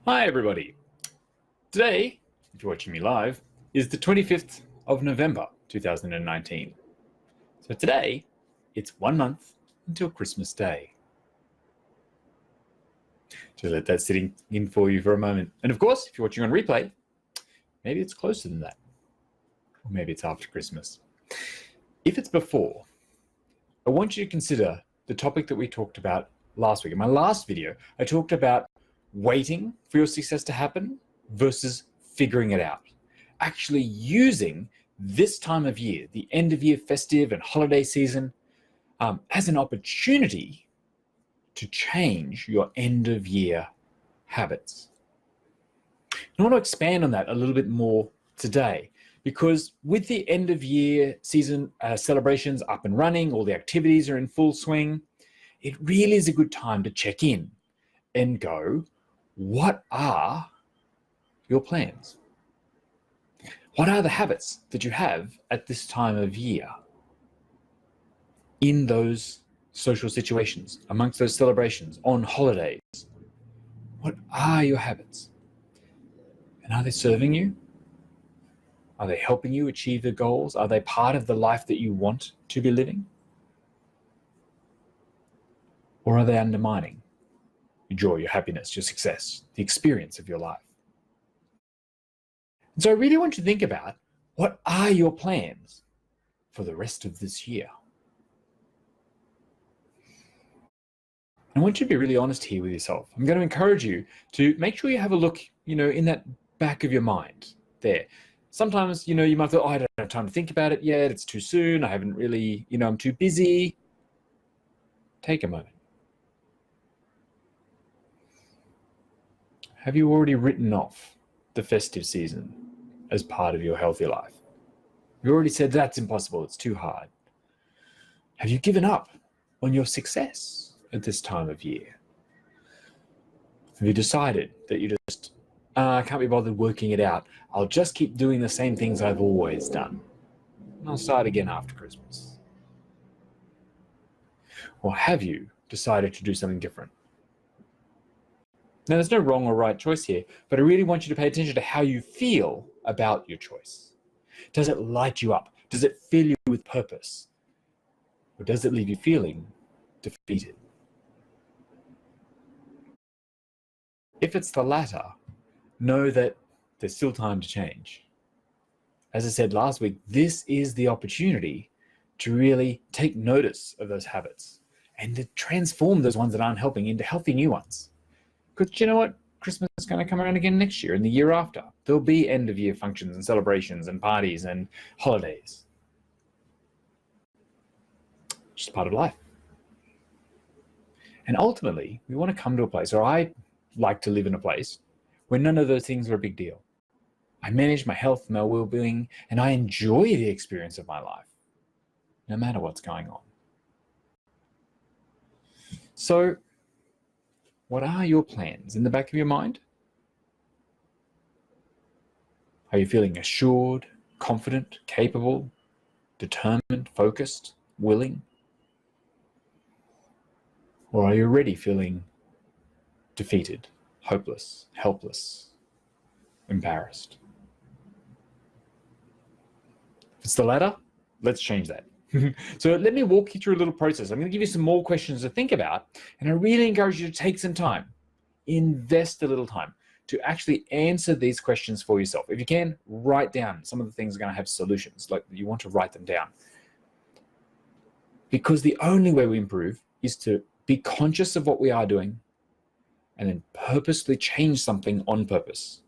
Hi everybody. Today, if you're watching me live, is the 25th of November 2019. So today, it's 1 month until Christmas Day. Just let that sit in for you for a moment. And of course, if you're watching on replay, maybe it's closer than that. Or maybe it's after Christmas. If it's before, I want you to consider the topic that we talked about last week. In my last video, I talked about waiting for your success to happen versus figuring it out. Actually using this time of year, the end of year festive and holiday season, as an opportunity to change your end of year habits. I want to expand on that a little bit more today, because with the end of year season celebrations up and running, all the activities are in full swing, it really is a good time to check in and go, what are your plans? What are the habits that you have at this time of year in those social situations, amongst those celebrations, on holidays? What are your habits? And are they serving you? Are they helping you achieve the goals? Are they part of the life that you want to be living? Or are they undermining your joy, your happiness, your success, the experience of your life? And so I really want you to think about, what are your plans for the rest of this year? I want you to be really honest here with yourself. I'm going to encourage you to make sure you have a look, in that back of your mind there. Sometimes, you might feel, I don't have time to think about it yet. It's too soon. I haven't really, I'm too busy. Take a moment. Have you already written off the festive season as part of your healthy life? You already said that's impossible. It's too hard. Have you given up on your success at this time of year? Have you decided that you just can't be bothered working it out? I'll just keep doing the same things I've always done. And I'll start again after Christmas. Or have you decided to do something different? Now, there's no wrong or right choice here, but I really want you to pay attention to how you feel about your choice. Does it light you up? Does it fill you with purpose? Or does it leave you feeling defeated? If it's the latter, know that there's still time to change. As I said last week, this is the opportunity to really take notice of those habits and to transform those ones that aren't helping into healthy new ones. Because you know what? Christmas is going to come around again next year and the year after. There'll be end of year functions and celebrations and parties and holidays. Just part of life. And ultimately, we want to come to a place, or I like to live in a place, where none of those things are a big deal. I manage my health, my well-being, and I enjoy the experience of my life, no matter what's going on. So, what are your plans in the back of your mind? Are you feeling assured, confident, capable, determined, focused, willing? Or are you already feeling defeated, hopeless, helpless, embarrassed? If it's the latter, let's change that. So let me walk you through a little process. I'm going to give you some more questions to think about, and I really encourage you to take some time, invest a little time to actually answer these questions for yourself. If you can, write down some of the things are going to have solutions, like you want to write them down. Because the only way we improve is to be conscious of what we are doing and then purposely change something on purpose.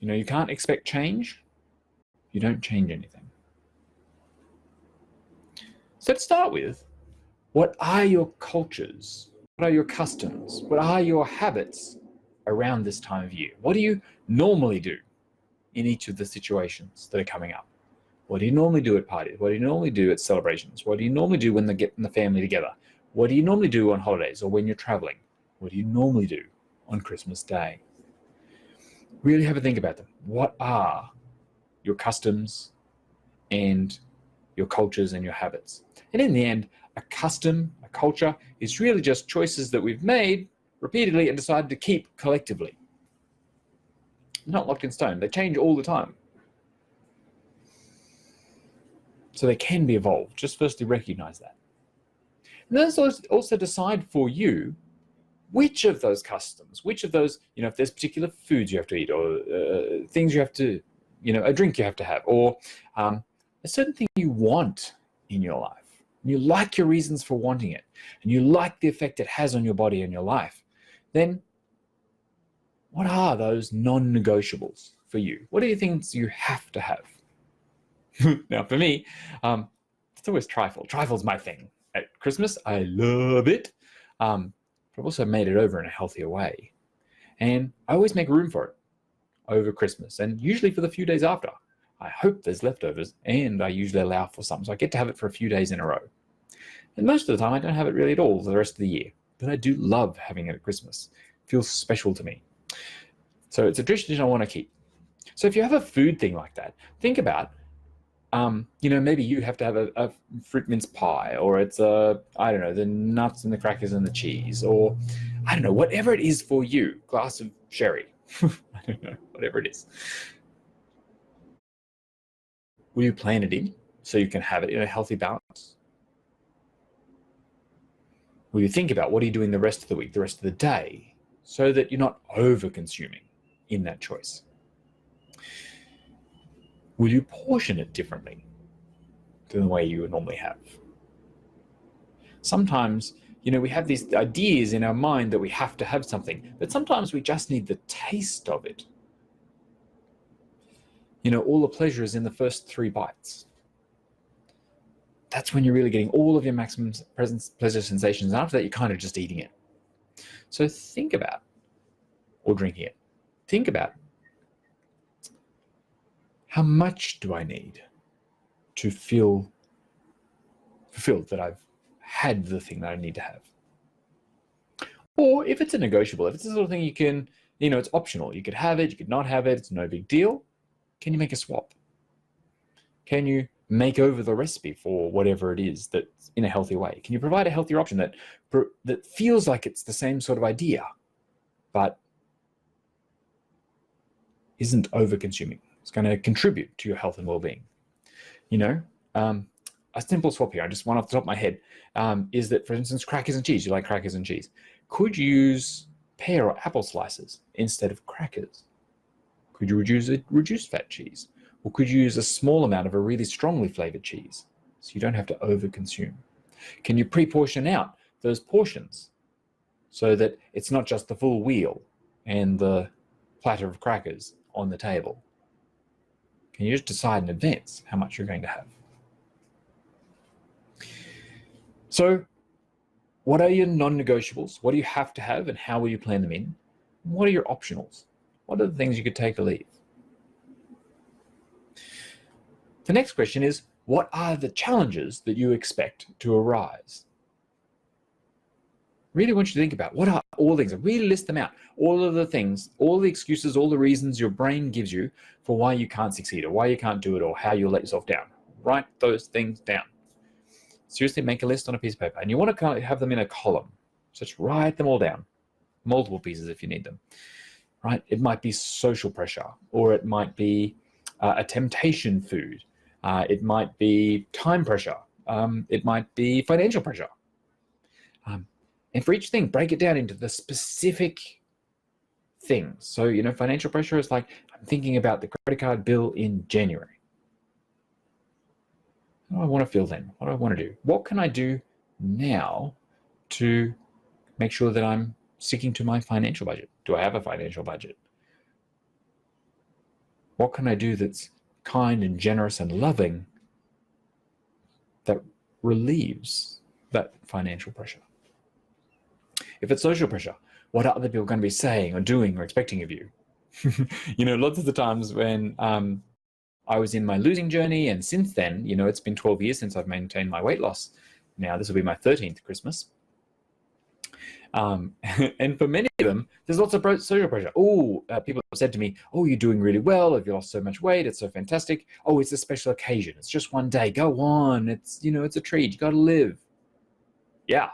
You can't expect change. You don't change anything. So to start with, what are your cultures? What are your customs? What are your habits around this time of year? What do you normally do in each of the situations that are coming up? What do you normally do at parties? What do you normally do at celebrations? What do you normally do when they get the family together? What do you normally do on holidays or when you're traveling? What do you normally do on Christmas Day? Really have a think about them. What are your customs and your cultures and your habits? And in the end, a custom, a culture, is really just choices that we've made repeatedly and decided to keep collectively. Not locked in stone. They change all the time. So they can be evolved. Just firstly recognize that. And then also decide for you which of those customs, which of those, if there's particular foods you have to eat, or things you have to, a drink you have to have, or a certain thing you want in your life, and you like your reasons for wanting it, and you like the effect it has on your body and your life, then what are those non-negotiables for you? What are the things you have to have? Now, for me, it's always trifle. Trifle's my thing. At Christmas, I love it. But I've also made it over in a healthier way. And I always make room for it over Christmas, and usually for the few days after. I hope there's leftovers, and I usually allow for some. So I get to have it for a few days in a row. And most of the time, I don't have it really at all for the rest of the year. But I do love having it at Christmas. It feels special to me. So it's a tradition I want to keep. So if you have a food thing like that, think about, maybe you have to have a fruit mince pie, or it's the nuts and the crackers and the cheese, or I don't know, whatever it is for you, glass of sherry, I don't know, whatever it is. Will you plan it in so you can have it in a healthy balance? Will you think about what are you doing the rest of the week, the rest of the day, so that you're not over-consuming in that choice? Will you portion it differently than the way you would normally have? Sometimes, we have these ideas in our mind that we have to have something, but sometimes we just need the taste of it. All the pleasure is in the first 3 bites. That's when you're really getting all of your maximum pleasure sensations, and after that, you're kind of just eating it. So think about, or drinking it, think about, how much do I need to feel fulfilled that I've had the thing that I need to have? Or if it's a negotiable, if it's the sort of thing you can, it's optional. You could have it, you could not have it, it's no big deal. Can you make a swap? Can you make over the recipe for whatever it is that's in a healthy way? Can you provide a healthier option that feels like it's the same sort of idea, but isn't over-consuming? It's going to contribute to your health and well-being. A simple swap here, I just one off the top of my head, is that, for instance, crackers and cheese. You like crackers and cheese. Could you use pear or apple slices instead of crackers? Could you use a reduced fat cheese? Or could you use a small amount of a really strongly flavored cheese so you don't have to over-consume? Can you pre-portion out those portions so that it's not just the full wheel and the platter of crackers on the table? Can you just decide in advance how much you're going to have? So what are your non-negotiables? What do you have to have, and how will you plan them in? What are your optionals? What are the things you could take or leave? The next question is, what are the challenges that you expect to arise? Really want you to think about, what are all the things? Really list them out. All of the things, all the excuses, all the reasons your brain gives you for why you can't succeed, or why you can't do it, or how you'll let yourself down. Write those things down. Seriously, make a list on a piece of paper, and you want to have them in a column. So just write them all down, multiple pieces if you need them. Right? It might be social pressure, or it might be a temptation food. It might be time pressure. It might be financial pressure. And for each thing, break it down into the specific things. So, financial pressure is like, I'm thinking about the credit card bill in January. How do I want to feel then? What do I want to do? What can I do now to make sure that I'm sticking to my financial budget? Do I have a financial budget? What can I do that's kind and generous and loving that relieves that financial pressure? If it's social pressure, what are other people going to be saying or doing or expecting of you? Lots of the times when I was in my losing journey, and since then, it's been 12 years since I've maintained my weight loss. Now, this will be my 13th Christmas. And for many of them, there's lots of social pressure. People have said to me, you're doing really well. If you lost so much weight, it's so fantastic. It's a special occasion. It's just one day. Go on. It's a treat. You got to live. Yeah,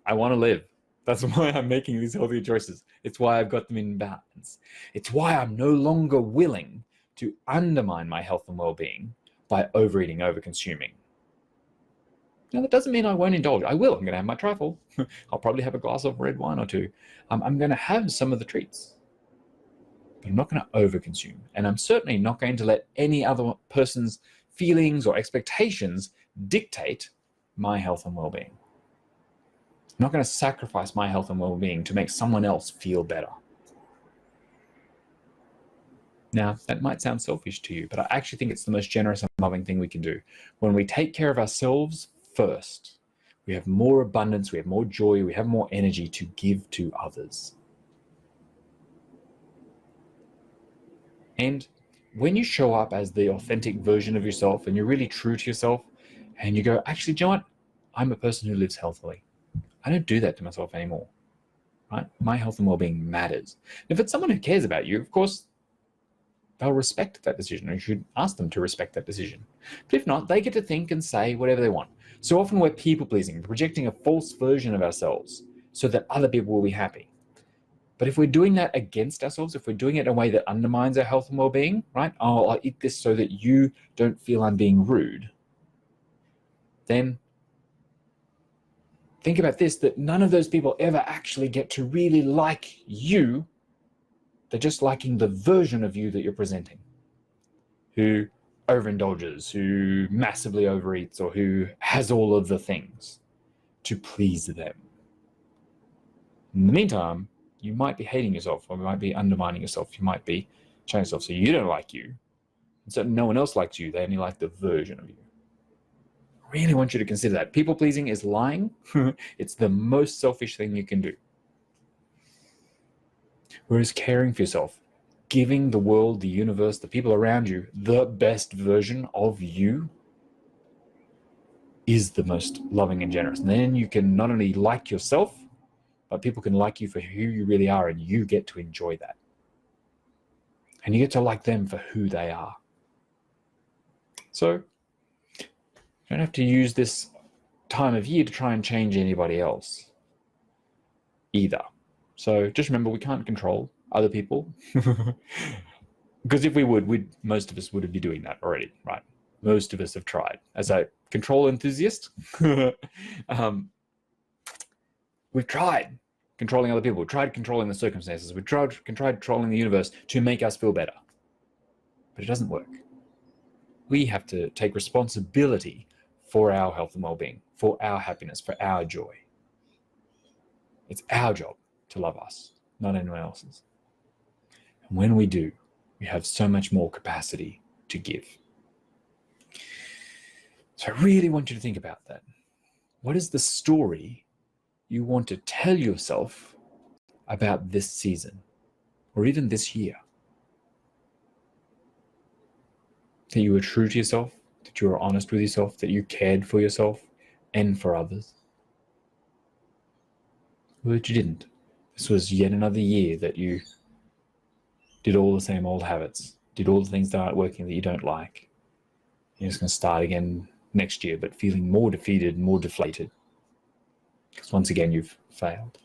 I want to live. That's why I'm making these healthier choices. It's why I've got them in balance. It's why I'm no longer willing to undermine my health and well-being by overeating, over-consuming. Now, that doesn't mean I won't indulge. I will. I'm going to have my trifle. I'll probably have a glass of red wine or two. I'm going to have some of the treats. But I'm not going to overconsume. And I'm certainly not going to let any other person's feelings or expectations dictate my health and well-being. I'm not going to sacrifice my health and well-being to make someone else feel better. Now, that might sound selfish to you, but I actually think it's the most generous and loving thing we can do. When we take care of ourselves first, we have more abundance, we have more joy, we have more energy to give to others. And when you show up as the authentic version of yourself and you're really true to yourself and you go, actually, do you know what? I'm a person who lives healthily. I don't do that to myself anymore, right? My health and well-being matters. If it's someone who cares about you, of course, they'll respect that decision, or you should ask them to respect that decision. But if not, they get to think and say whatever they want. So often we're people-pleasing, projecting a false version of ourselves so that other people will be happy. But if we're doing that against ourselves, if we're doing it in a way that undermines our health and well-being, right? Oh, I'll eat this so that you don't feel I'm being rude. Then think about this, that none of those people ever actually get to really like you. They're just liking the version of you that you're presenting, who overindulges, who massively overeats, or who has all of the things to please them. In the meantime, you might be hating yourself, or you might be undermining yourself. You might be changing yourself so you don't like you. And so no one else likes you. They only like the version of you. I really want you to consider that. People-pleasing is lying. It's the most selfish thing you can do. Whereas caring for yourself, giving the world, the universe, the people around you, the best version of you is the most loving and generous. And then you can not only like yourself, but people can like you for who you really are, and you get to enjoy that. And you get to like them for who they are. So you don't have to use this time of year to try and change anybody else either. So just remember, we can't control other people. Because if we would, most of us would be doing that already, right? Most of us have tried. As a control enthusiast, we've tried controlling other people. We've tried controlling the circumstances. We've tried controlling the universe to make us feel better. But it doesn't work. We have to take responsibility for our health and well-being, for our happiness, for our joy. It's our job to love us, not anyone else's. And when we do, we have so much more capacity to give. So I really want you to think about that. What is the story you want to tell yourself about this season, or even this year? That you were true to yourself, that you were honest with yourself, that you cared for yourself and for others? Or that you didn't? This was yet another year that you did all the same old habits, did all the things that aren't working that you don't like. You're just going to start again next year, but feeling more defeated, more deflated. Because once again, you've failed.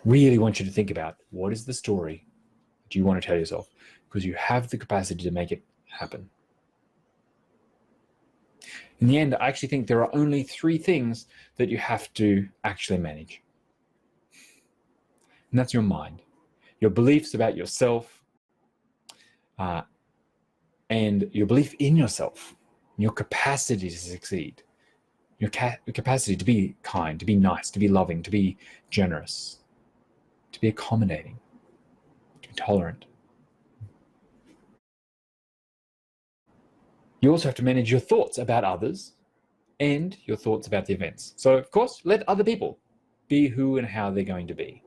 Really want you to think about, what is the story that you want to tell yourself? Because you have the capacity to make it happen. In the end, I actually think there are only 3 things that you have to actually manage. And that's your mind, your beliefs about yourself, and your belief in yourself, your capacity to succeed, your capacity to be kind, to be nice, to be loving, to be generous, to be accommodating, to be tolerant. You also have to manage your thoughts about others and your thoughts about the events. So, of course, let other people be who and how they're going to be.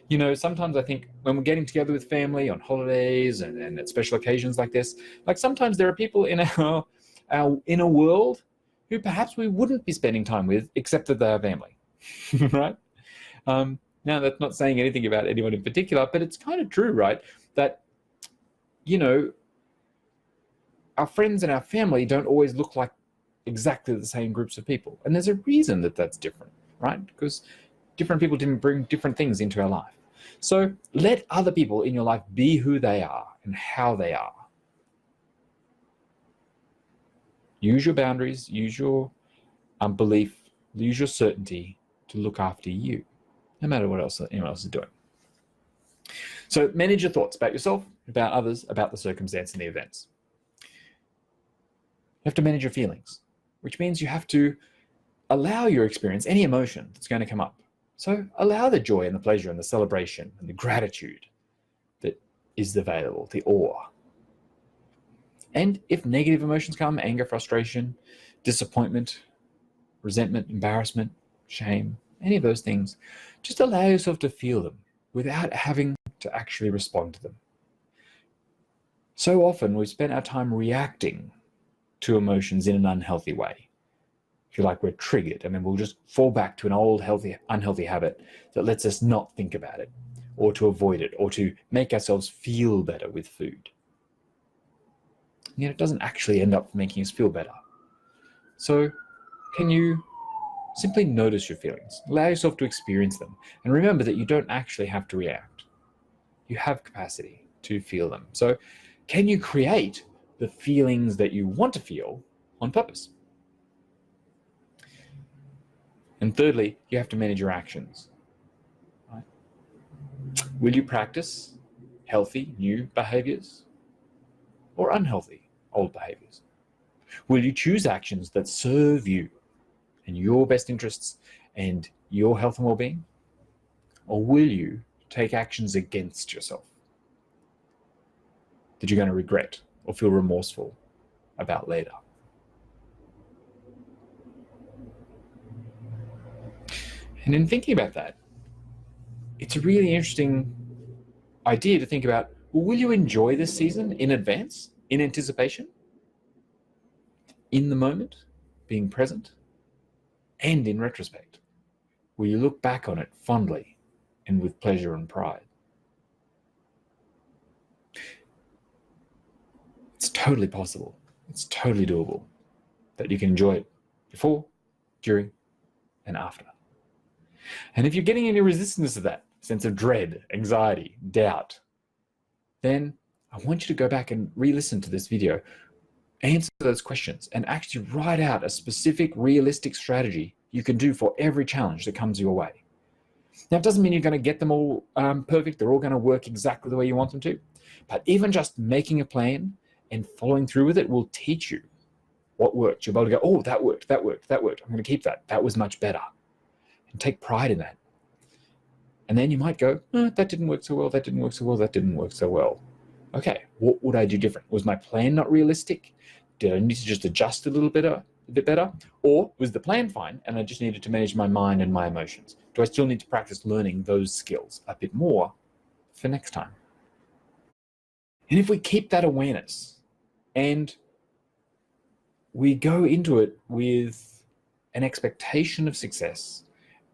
You know, sometimes I think when we're getting together with family on holidays and at special occasions like this, like sometimes there are people in our inner world who perhaps we wouldn't be spending time with, except that they are family, right? Now, that's not saying anything about anyone in particular, but it's kind of true, right? That, you know, our friends and our family don't always look like exactly the same groups of people. And there's a reason that that's different, right? Because Different people didn't bring different things into our life. So let other people in your life be who they are and how they are. Use your boundaries, use your belief, use your certainty to look after you, no matter what else anyone else is doing. So manage your thoughts about yourself, about others, about the circumstance and the events. You have to manage your feelings, which means you have to allow your experience, any emotion that's going to come up. So allow the joy and the pleasure and the celebration and the gratitude that is available, the awe. And if negative emotions come, anger, frustration, disappointment, resentment, embarrassment, shame, any of those things, just allow yourself to feel them without having to actually respond to them. So often we spend our time reacting to emotions in an unhealthy way. If you like, we're triggered, and then we'll just fall back to an old unhealthy habit that lets us not think about it, or to avoid it, or to make ourselves feel better with food. And yet it doesn't actually end up making us feel better. So can you simply notice your feelings, allow yourself to experience them, and remember that you don't actually have to react. You have capacity to feel them. So can you create the feelings that you want to feel on purpose? And thirdly, you have to manage your actions. Right? Will you practice healthy new behaviors or unhealthy old behaviors? Will you choose actions that serve you and your best interests and your health and well-being? Or will you take actions against yourself that you're going to regret or feel remorseful about later? And in thinking about that, it's a really interesting idea to think about, well, will you enjoy this season in advance, in anticipation, in the moment, being present, and in retrospect? Will you look back on it fondly and with pleasure and pride? It's totally possible. It's totally doable that you can enjoy it before, during, and after. And if you're getting any resistance to that sense of dread, anxiety, doubt, then I want you to go back and re-listen to this video, answer those questions, and actually write out a specific, realistic strategy you can do for every challenge that comes your way. Now, it doesn't mean you're going to get them all perfect. They're all going to work exactly the way you want them to. But even just making a plan and following through with it will teach you what worked. You'll be able to go, oh, that worked, that worked, that worked. I'm going to keep that. That was much better. And take pride in that. And then you might go, oh, that didn't work so well, that didn't work so well, that didn't work so well. Okay, what would I do different? Was my plan not realistic? Did I need to just adjust a bit better? Or was the plan fine and I just needed to manage my mind and my emotions? Do I still need to practice learning those skills a bit more for next time? And if we keep that awareness and we go into it with an expectation of success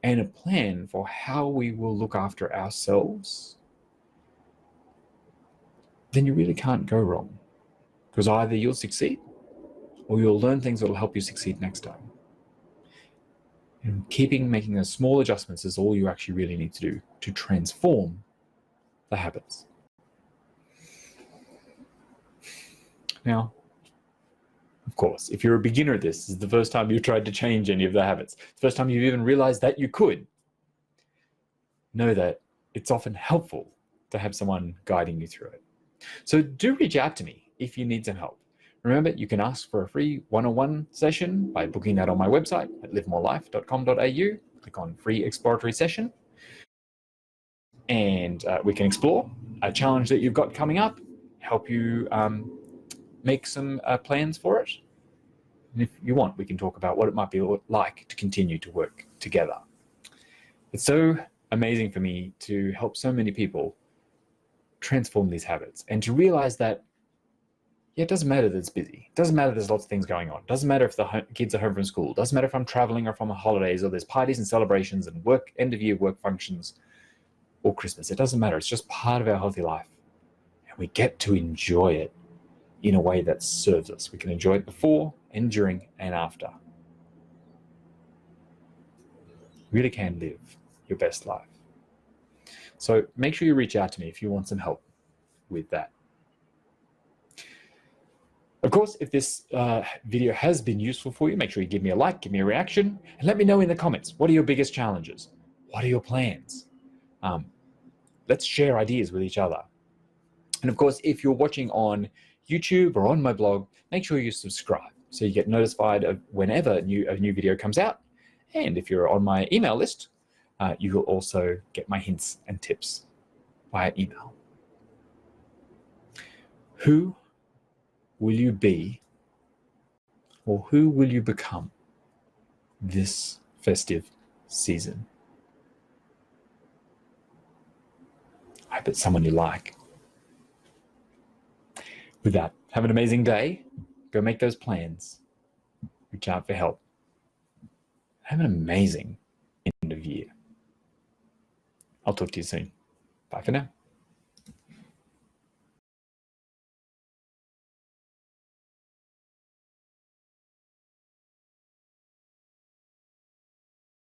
and a plan for how we will look after ourselves, then you really can't go wrong. Because either you'll succeed or you'll learn things that will help you succeed next time. And making those small adjustments is all you actually really need to do to transform the habits. Now, of course, if you're a beginner at this is the first time you've tried to change any of the habits, the first time you've even realized that you could, know that it's often helpful to have someone guiding you through it. So do reach out to me if you need some help. Remember, you can ask for a free one-on-one session by booking that on my website at livemorelife.com.au. Click on free exploratory session. And we can explore a challenge that you've got coming up, help you make some plans for it. And if you want, we can talk about what it might be like to continue to work together. It's so amazing for me to help so many people transform these habits and to realize that, yeah, it doesn't matter that it's busy. It doesn't matter there's lots of things going on. It doesn't matter if the kids are home from school. It doesn't matter if I'm traveling or if I'm on holidays or there's parties and celebrations and end of year work functions or Christmas. It doesn't matter. It's just part of our healthy life. And we get to enjoy it in a way that serves us. We can enjoy it before and during and after. You really can live your best life. So make sure you reach out to me if you want some help with that. Of course, if this video has been useful for you, make sure you give me a like, give me a reaction, and let me know in the comments, what are your biggest challenges? What are your plans? Let's share ideas with each other. And of course, if you're watching on YouTube or on my blog, make sure you subscribe so you get notified of whenever a new video comes out. And if you're on my email list, you will also get my hints and tips via email. Who will you be, or who will you become this festive season? I hope it's someone you like. With that, have an amazing day. Go make those plans. Reach out for help. Have an amazing end of year. I'll talk to you soon. Bye for now.